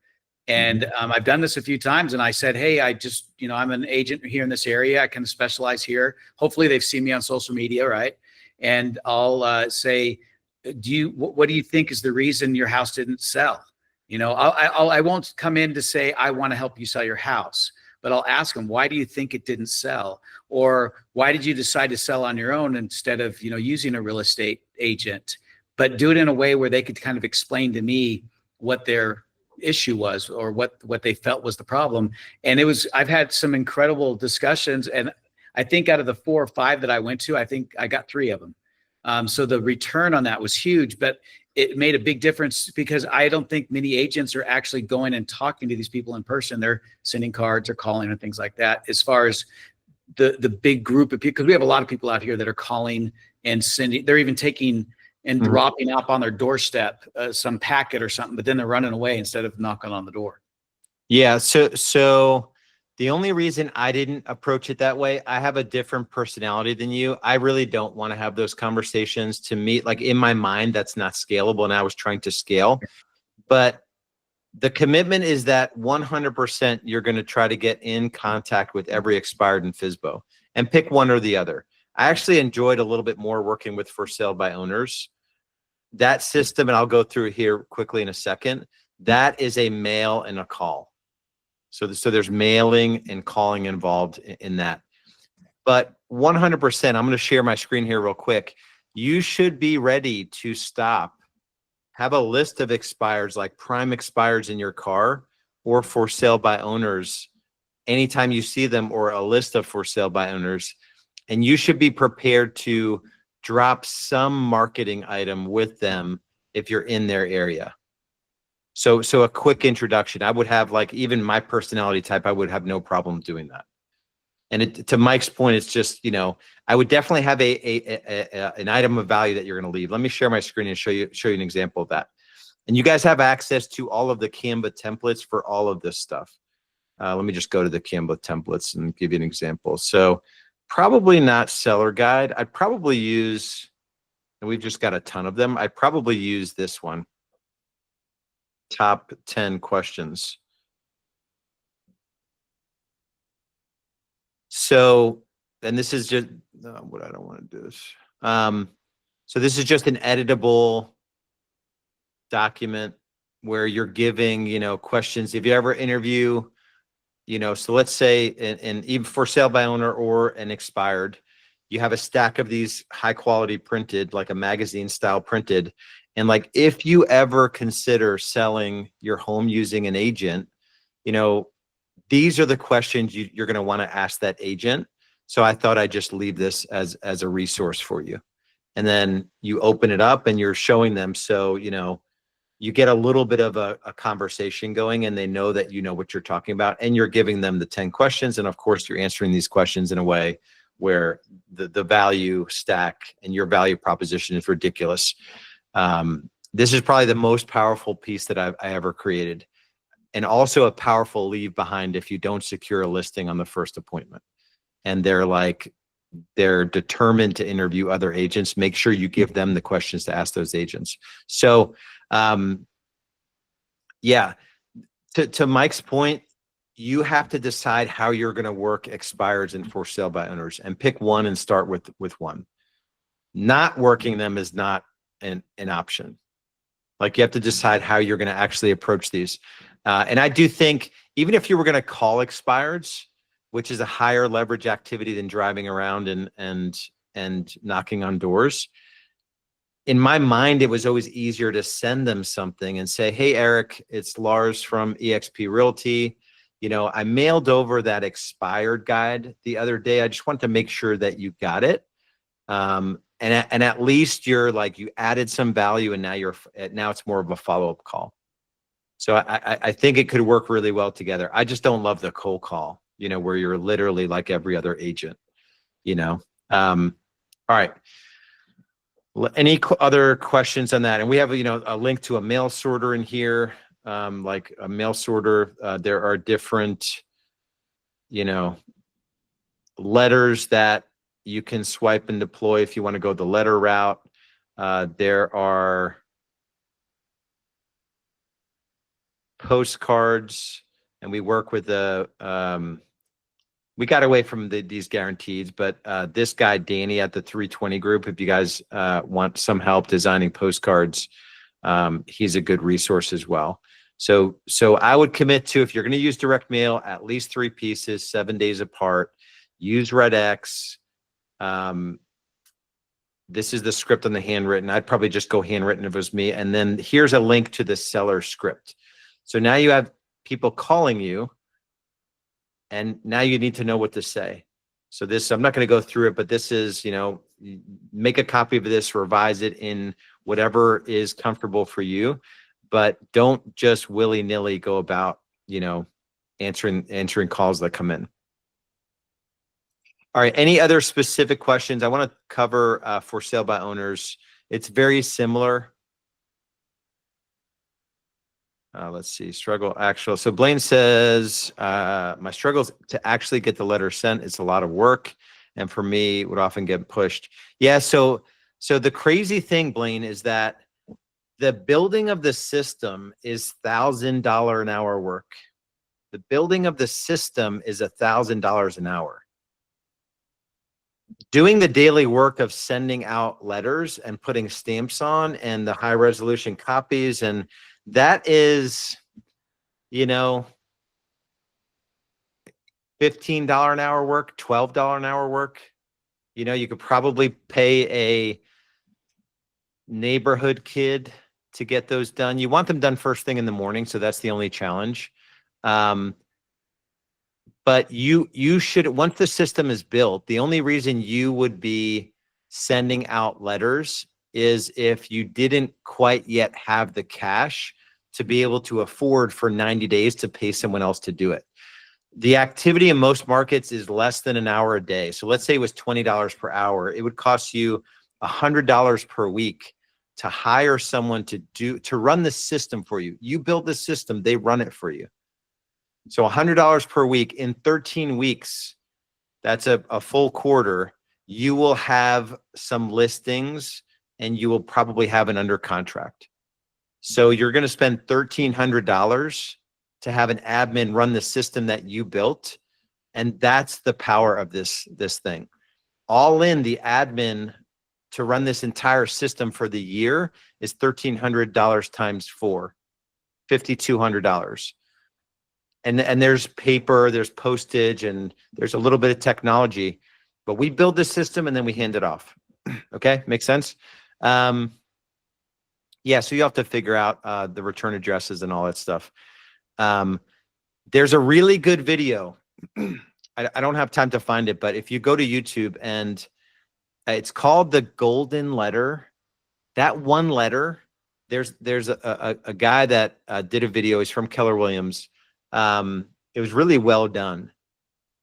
And I've done this a few times, and I said, "Hey, I just, I'm an agent here in this area. I kind of specialize here. Hopefully, they've seen me on social media, right?" And I'll say, what do you think is the reason your house didn't sell? I won't come in to say I want to help you sell your house, but I'll ask them, why do you think it didn't sell? Or why did you decide to sell on your own instead of, using a real estate agent? But do it in a way where they could kind of explain to me what their issue was or what they felt was the problem. And I've had some incredible discussions. And I think out of the 4 or 5 that I went to, I think I got 3 of them. So the return on that was huge, but it made a big difference because I don't think many agents are actually going and talking to these people in person. They're sending cards or calling and things like that. As far as the big group of people, because we have a lot of people out here that are calling and sending, they're even taking and dropping up on their doorstep some packet or something, but then they're running away instead of knocking on the door. Yeah. So the only reason I didn't approach it that way, I have a different personality than you. I really don't want to have those conversations. To me, like in my mind, that's not scalable. And I was trying to scale, but the commitment is that 100% you're going to try to get in contact with every expired in FSBO and pick one or the other. I actually enjoyed a little bit more working with for sale by owners. That system, and I'll go through it here quickly in a second, that is a mail and a call. So there's mailing and calling involved in that. But 100%, I'm going to share my screen here real quick. You should be ready to stop. Have a list of expireds, like prime expireds in your car or for sale by owners anytime you see them, or a list of for sale by owners. And you should be prepared to drop some marketing item with them if you're in their area. So a quick introduction. I would have, like, even my personality type, I would have no problem doing that. And to Mike's point, it's just, I would definitely have an item of value that you're going to leave. Let me share my screen and show you an example of that. And you guys have access to all of the Canva templates for all of this stuff. Let me just go to the Canva templates and give you an example. So probably not seller guide. I'd probably use, and we've just got a ton of them. I'd probably use this one. Top 10 questions. So, and this is just what I don't want to do is, so this is just an editable document where you're giving, questions. If you ever interview, so let's say, and even for sale by owner or an expired, you have a stack of these high quality printed, like a magazine style printed. And like, if you ever consider selling your home using an agent, these are the questions you're going to want to ask that agent. So I thought I'd just leave this as a resource for you. And then you open it up and you're showing them. So, you get a little bit of a conversation going, and they know that you know what you're talking about, and you're giving them the 10 questions. And of course, you're answering these questions in a way where the value stack and your value proposition is ridiculous. This is probably the most powerful piece that I ever created. And also a powerful leave behind if you don't secure a listing on the first appointment. And they're determined to interview other agents. Make sure you give them the questions to ask those agents. So, yeah, to Mike's point, you have to decide how you're going to work expireds and for sale by owners, and pick one and start with one. Not working them is not an option. Like, you have to decide how you're going to actually approach these. And I do think, even if you were going to call expireds, which is a higher leverage activity than driving around and knocking on doors, in my mind, it was always easier to send them something and say, "Hey, Eric, it's Lars from eXp Realty. I mailed over that expired guide the other day. I just want to make sure that you got it. And at least you're like, you added some value, and now it's more of a follow-up call." So I think it could work really well together. I just don't love the cold call, where you're literally like every other agent, all right. Any other questions on that? And we have, a link to a mail sorter in here, like a mail sorter. There are different, letters that you can swipe and deploy if you want to go the letter route. There are postcards, and we work with we got away from these guarantees, but this guy, Danny at the 320 group, if you guys want some help designing postcards, he's a good resource as well. So I would commit to, if you're going to use direct mail, at least 3 pieces, 7 days apart. Use RedX. This is the script on the handwritten. I'd probably just go handwritten if it was me. And then here's a link to the seller script. So now you have people calling you, and now you need to know what to say. So this, I'm not going to go through it, but this is, make a copy of this, revise it in whatever is comfortable for you, but don't just willy-nilly go about, answering calls that come in. All right. Any other specific questions? I want to cover for sale by owners. It's very similar. Let's see, struggle actual. So Blaine says, my struggle is to actually get the letter sent. It's a lot of work. And for me, it would often get pushed. Yeah. So the crazy thing, Blaine, is that the building of the system is $1,000 an hour work. The building of the system is $1,000 an hour. Doing the daily work of sending out letters and putting stamps on and the high resolution copies, and that is, $15 an hour work, $12 an hour work. You could probably pay a neighborhood kid to get those done. You want them done first thing in the morning, so that's the only challenge. But you should, once the system is built, the only reason you would be sending out letters is if you didn't quite yet have the cash to be able to afford for 90 days to pay someone else to do it. The activity in most markets is less than an hour a day. So let's say it was $20 per hour. It would cost you $100 per week to hire someone to run the system for you. You build the system, they run it for you. So $100 per week in 13 weeks, that's a full quarter. You will have some listings and you will probably have an under contract. So you're going to spend $1,300 to have an admin run the system that you built. And that's the power of this thing. All in, the admin to run this entire system for the year is $1,300 times 4, $5,200. And there's paper, there's postage, and there's a little bit of technology, but we build the system and then we hand it off. Okay, makes sense? Yeah, so you have to figure out the return addresses and all that stuff. There's a really good video. I don't have time to find it, but if you go to YouTube, and it's called The Golden Letter. That one letter, there's a guy that did a video. He's from Keller Williams. It was really well done.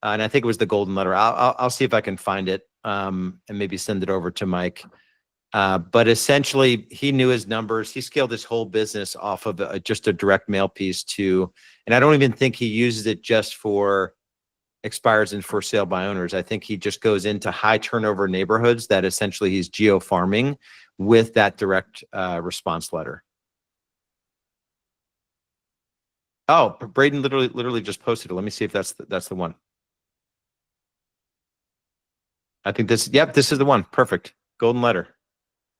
And I think it was The Golden Letter. I'll see if I can find it and maybe send it over to Mike. But essentially, he knew his numbers. He scaled his whole business off of just a direct mail piece and I don't even think he uses it just for expires and for sale by owners. I think he just goes into high turnover neighborhoods that essentially he's geo farming with that direct response letter. Oh, Braden literally just posted it. Let me see if that's the one. I think this is the one. Perfect. Golden Letter.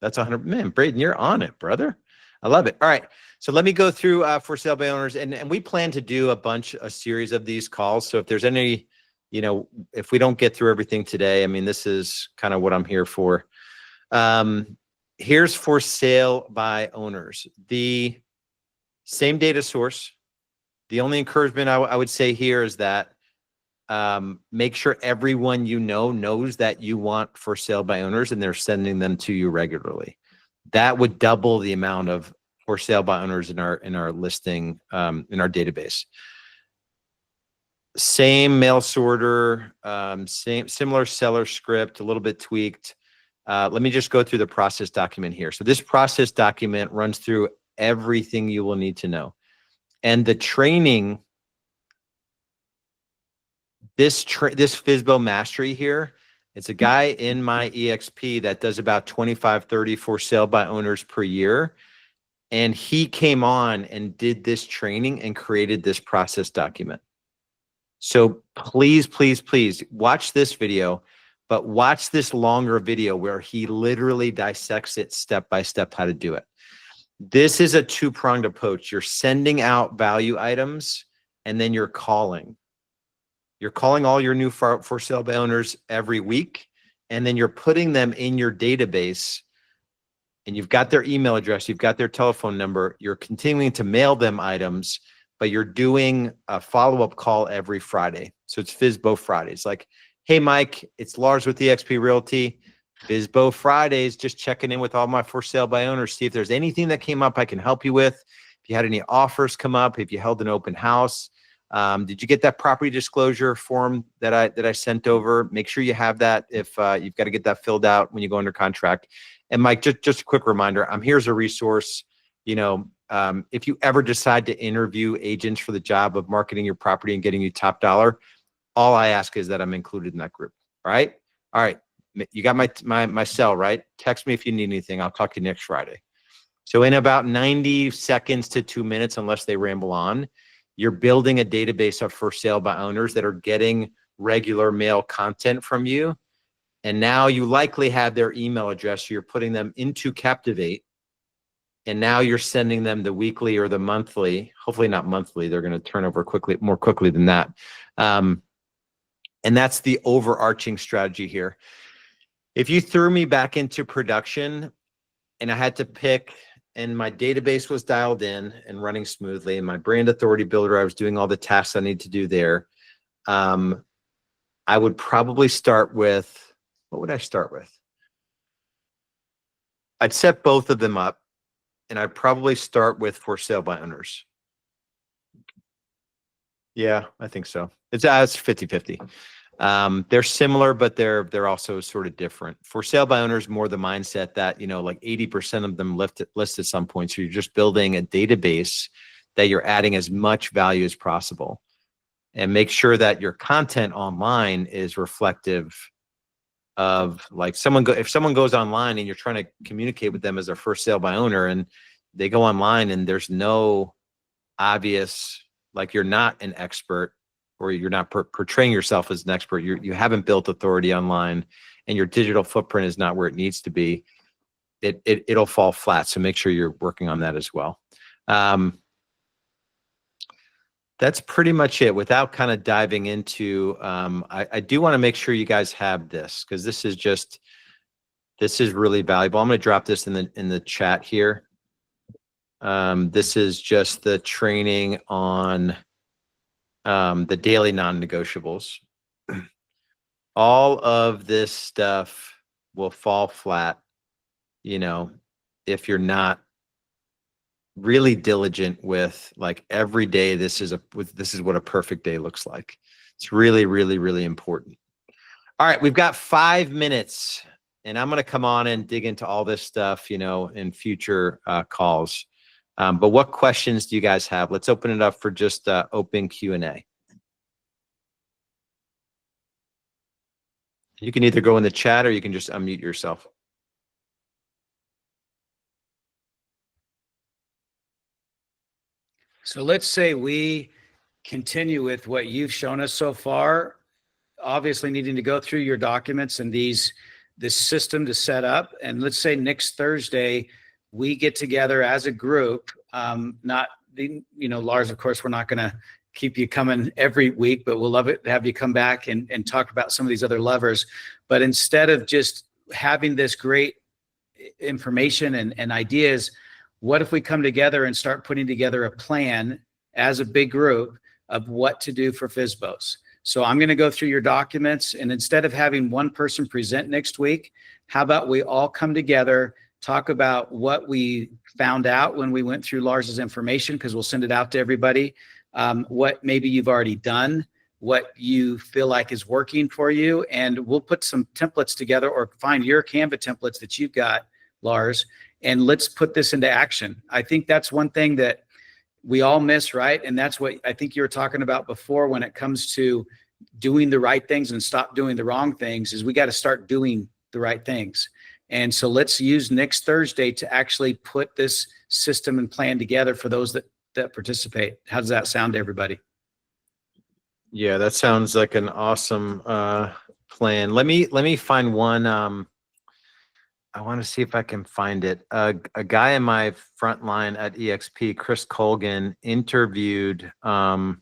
That's 100. Man, Braden, you're on it, brother. I love it. All right. So let me go through for sale by owners, and we plan to do a series of these calls. So if there's any, if we don't get through everything today, I mean, this is kind of what I'm here for. Here's for sale by owners. The same data source. The only encouragement I would say here is that make sure everyone knows that you want for sale by owners and they're sending them to you regularly. That would double the amount of for sale by owners in our listing, in our database. Same mail sorter, similar seller script, a little bit tweaked. Let me just go through the process document here. So this process document runs through everything you will need to know. And the training this FSBO mastery here, it's a guy in my EXP that does about 25, 30 for sale by owners per year. And he came on and did this training and created this process document. So please, please, please watch this video, but watch this longer video where he literally dissects it step by step how to do it. This is a two-pronged approach. You're sending out value items and then you're calling. You're calling all your new for sale by owners every week, and then you're putting them in your database, and you've got their email address, you've got their telephone number, you're continuing to mail them items, but you're doing a follow-up call every Friday. So it's FSBO Fridays. Like, hey, Mike, it's Lars with eXp Realty. FSBO Fridays, just checking in with all my for sale by owners, see if there's anything that came up I can help you with. If you had any offers come up, if you held an open house. Did you get that property disclosure form that I sent over? Make sure you have that if you've got to get that filled out when you go under contract. And Mike, just a quick reminder, I'm here as a resource. You know, if you ever decide to interview agents for the job of marketing your property and getting you top dollar, all I ask is that I'm included in that group. All right. All right. You got my cell, right? Text me if you need anything. I'll talk to you next Friday. So in about 90 seconds to 2 minutes, unless they ramble on, you're building a database of for sale by owners that are getting regular mail content from you. And now you likely have their email address. So you're putting them into Captivate. And now you're sending them the weekly or the monthly, hopefully not monthly. They're going to turn over more quickly than that. And that's the overarching strategy here. If you threw me back into production and I had to pick, and my database was dialed in and running smoothly, and my brand authority builder, I was doing all the tasks I need to do there. I would probably start with, what would I start with? I'd set both of them up, and I'd probably start with for sale by owners. Yeah, I think so. It's 50-50. They're similar, but they're also sort of different. For sale by owners, more the mindset that, you know, like 80% of them list at some point. So you're just building a database that you're adding as much value as possible, and make sure that your content online is reflective of, like, if someone goes online and you're trying to communicate with them as a first sale by owner, and they go online and there's no obvious, like, you're not an expert, or you're not portraying yourself as an expert, you haven't built authority online, and your digital footprint is not where it needs to be, it'll fall flat. So make sure you're working on that as well. That's pretty much it. Without kind of diving into, I do want to make sure you guys have this, because this is really valuable. I'm going to drop this in the chat here. This is just the training on the daily non-negotiables. All of this stuff will fall flat, you know, if you're not really diligent with, like, every day. This is what a perfect day looks like. It's really, really, really important. All right, we've got 5 minutes, and I'm going to come on and dig into all this stuff, you know, in future calls. But what questions do you guys have? Let's open it up for just open Q&A. You can either go in the chat or you can just unmute yourself. So let's say we continue with what you've shown us so far, obviously needing to go through your documents and this system to set up. And let's say next Thursday, we get together as a group, Lars, of course, we're not going to keep you coming every week, but we'll love it to have you come back and talk about some of these other levers. But instead of just having this great information and ideas, what if we come together and start putting together a plan as a big group of what to do for FSBOs? So I'm going to go through your documents, and instead of having one person present next week, how about we all come together, talk about what we found out when we went through Lars's information, because we'll send it out to everybody, what maybe you've already done, what you feel like is working for you, and we'll put some templates together, or find your Canva templates that you've got, Lars, and let's put this into action. I think that's one thing that we all miss, right? And that's what I think you were talking about before when it comes to doing the right things and stop doing the wrong things is we got to start doing the right things. And so let's use next Thursday to actually put this system and plan together for those that participate. How does that sound to everybody? Yeah, that sounds like an awesome plan. Let me find one. I want to see if I can find it. A guy in my front line at EXP, Chris Colgan, interviewed an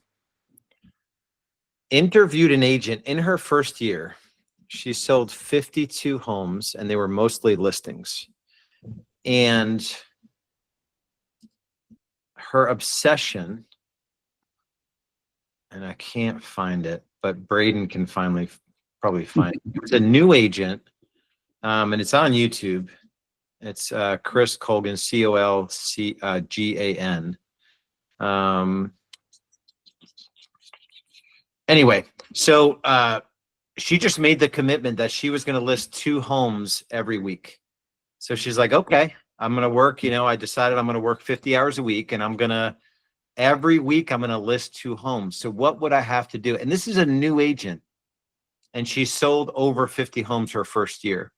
agent in her first year. She sold 52 homes, and they were mostly listings. And her obsession, and I can't find it, but Braden can probably find it. It's a new agent, and it's on YouTube. It's Chris Colgan, Colgan. Anyway, so she just made the commitment that she was going to list 2 homes every week. So she's like, okay, I'm going to work, I decided I'm going to work 50 hours a week, and every week I'm going to list 2 homes. So what would I have to do? And this is a new agent, and she sold over 50 homes her first year.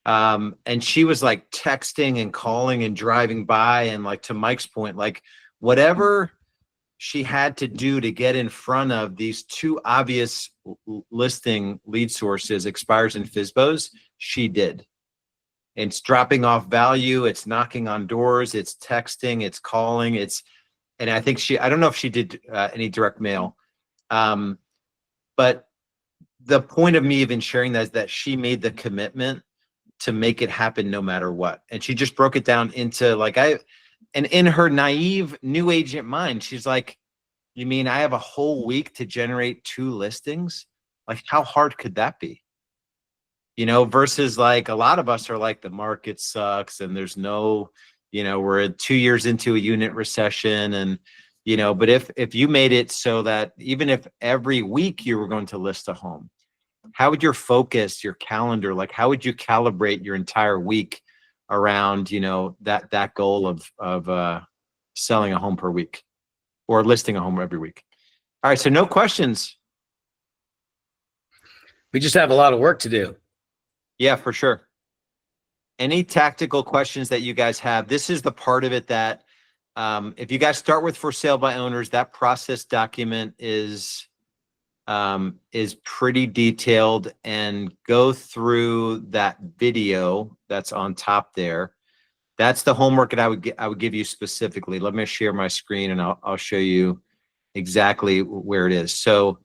And she was like texting and calling and driving by, and like, to Mike's point, like whatever she had to do to get in front of these 2 obvious listing lead sources, expires and FSBOs, she did. It's dropping off value. It's knocking on doors. It's texting. It's calling. And I think I don't know if she did any direct mail. But the point of me even sharing that is that she made the commitment to make it happen no matter what. And she just broke it down into and in her naive new agent mind, she's like, you mean I have a whole week to generate 2 listings? Like, how hard could that be? Versus like a lot of us are like, the market sucks and there's no, we're 2 years into a unit recession, and, but if you made it so that even if every week you were going to list a home, how would your focus, your calendar, like how would you calibrate your entire week around, that goal of selling a home per week or listing a home every week? All right. So no questions. We just have a lot of work to do. Yeah, for sure. Any tactical questions that you guys have? This is the part of it that if you guys start with for sale by owners, that process document is pretty detailed, and go through that video that's on top there. That's the homework that I would give you specifically. Let me share my screen and I'll show you exactly where it is. So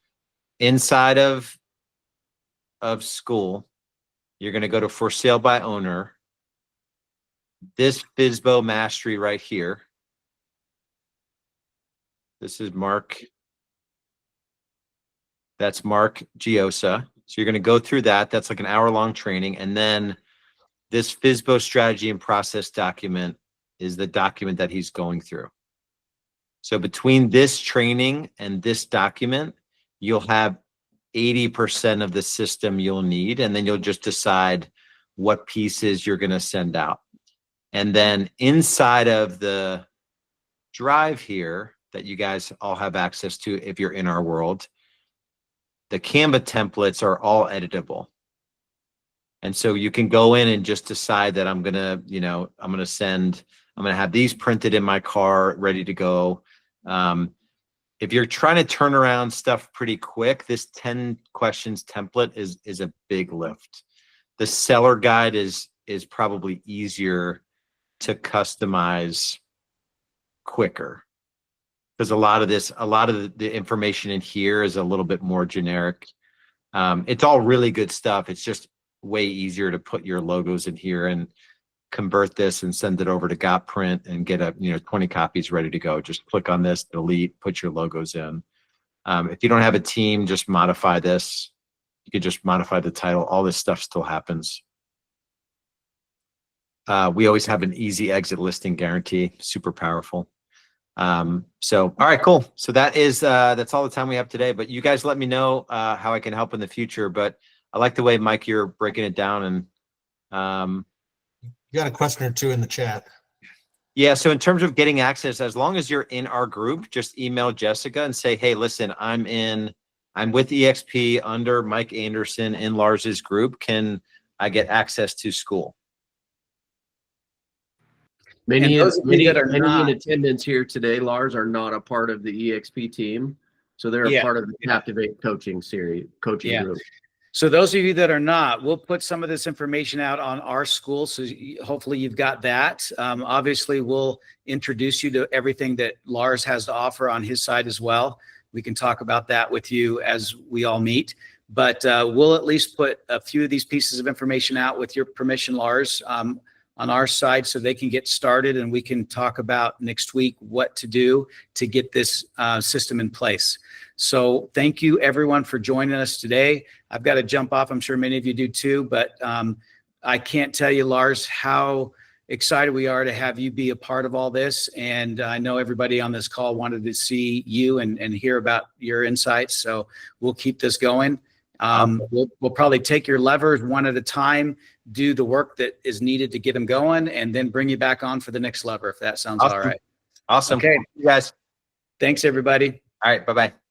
inside of school, you're going to go to for sale by owner. This FSBO mastery right here. This is Mark. That's Mark Giosa. So you're going to go through that. That's like an hour-long training. And then this FSBO strategy and process document is the document that he's going through. So between this training and this document, you'll have 80% of the system you'll need, and then you'll just decide what pieces you're going to send out. And then inside of the drive here that you guys all have access to if you're in our world, the Canva templates are all editable. And so you can go in and just decide that I'm going to have these printed in my car, ready to go. If you're trying to turn around stuff pretty quick, this 10 questions template is a big lift. The seller guide is probably easier to customize quicker, because a lot of the information in here is a little bit more generic. It's all really good stuff. It's just way easier to put your logos in here and convert this and send it over to GotPrint and get 20 copies ready to go. Just click on this, delete, put your logos in. If you don't have a team, just modify this. You could just modify the title. All this stuff still happens. We always have an easy exit listing guarantee, super powerful. So, all right, cool. So that's all the time we have today, but you guys let me know how I can help in the future. But I like the way, Mike, you're breaking it down. And you got a question or two in the chat. yeah. So in terms of getting access, as long as you're in our group, just email Jessica and say, hey, listen, I'm in I'm with EXP under Mike Anderson in Lars's group. Can I get access to school? Many, And those of you many, that are many not- in attendance here today, Lars, are not a part of the EXP team. So they're Yeah. a part of the Captivate coaching series, coaching Yeah. group. So those of you that are not, we'll put some of this information out on our school. So hopefully you've got that. Obviously, we'll introduce you to everything that Lars has to offer on his side as well. We can talk about that with you as we all meet. But we'll at least put a few of these pieces of information out with your permission, Lars, on our side so they can get started, and we can talk about next week what to do to get this system in place. So thank you everyone for joining us today. I've got to jump off. I'm sure many of you do too, but I can't tell you, Lars, how excited we are to have you be a part of all this. And I know everybody on this call wanted to see you and hear about your insights. So we'll keep this going. We'll probably take your levers one at a time, do the work that is needed to get them going, and then bring you back on for the next lever, if that sounds all right. Awesome. Okay. You guys. Thanks, everybody. All right. Bye-bye.